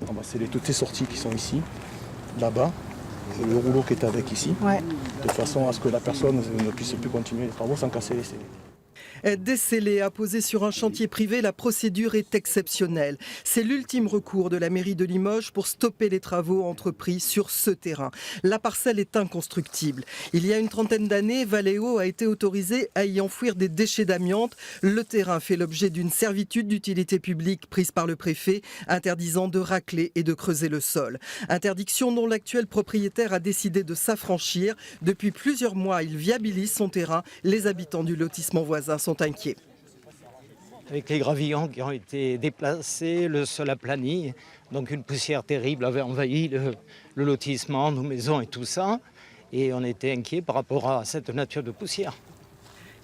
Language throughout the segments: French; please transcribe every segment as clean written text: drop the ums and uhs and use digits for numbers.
On va sceller toutes ces sorties qui sont ici, là-bas, le rouleau qui est avec ici, de façon à ce que la personne ne puisse plus continuer les travaux sans casser les scellés. Décelée, apposée sur un chantier privé, la procédure est exceptionnelle. C'est l'ultime recours de la mairie de Limoges pour stopper les travaux entrepris sur ce terrain. La parcelle est inconstructible. Il y a une trentaine d'années, Valeo a été autorisé à y enfouir des déchets d'amiante. Le terrain fait l'objet d'une servitude d'utilité publique prise par le préfet, interdisant de racler et de creuser le sol. Interdiction dont l'actuel propriétaire a décidé de s'affranchir. Depuis plusieurs mois, il viabilise son terrain. Les habitants du lotissement voisin sont inquiets. Avec les gravillons qui ont été déplacés, le sol aplani, donc une poussière terrible avait envahi le lotissement, nos maisons et tout ça. Et on était inquiets par rapport à cette nature de poussière.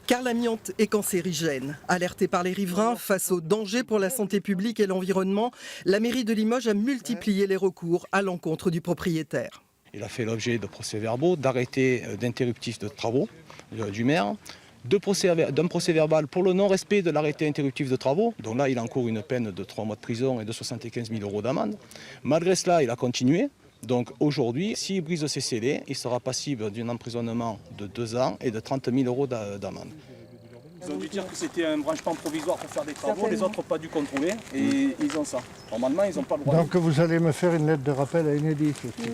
Car l'amiante est cancérigène. Alertée par les riverains face aux dangers pour la santé publique et l'environnement, la mairie de Limoges a multiplié les recours à l'encontre du propriétaire. Il a fait l'objet de procès-verbaux, d'arrêtés d'interruptifs de travaux du maire, d'un procès-verbal pour le non-respect de l'arrêté interruptif de travaux. Donc là, il encourt une peine de 3 mois de prison et de 75 000 € d'amende. Malgré cela, il a continué. Donc aujourd'hui, s'il brise ses scellés, il sera passible d'un emprisonnement de 2 ans et de 30 000 € d'amende. Ils ont dû dire que c'était un branchement provisoire pour faire des travaux, les autres n'ont pas dû contrôler et ils ont ça. Normalement, ils n'ont pas le droit. Donc vous allez me faire une lettre de rappel à Enedis aussi.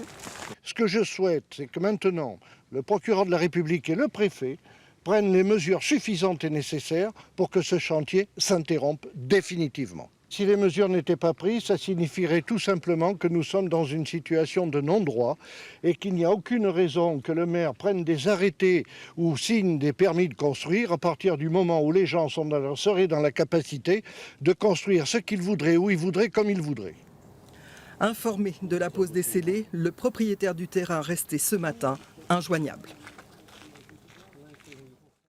Ce que je souhaite, c'est que maintenant, le procureur de la République et le préfet prennent les mesures suffisantes et nécessaires pour que ce chantier s'interrompe définitivement. Si les mesures n'étaient pas prises, ça signifierait tout simplement que nous sommes dans une situation de non-droit et qu'il n'y a aucune raison que le maire prenne des arrêtés ou signe des permis de construire à partir du moment où les gens seraient dans la capacité de construire ce qu'ils voudraient, où ils voudraient, comme ils voudraient. Informé de la pose des scellés, le propriétaire du terrain resté ce matin injoignable.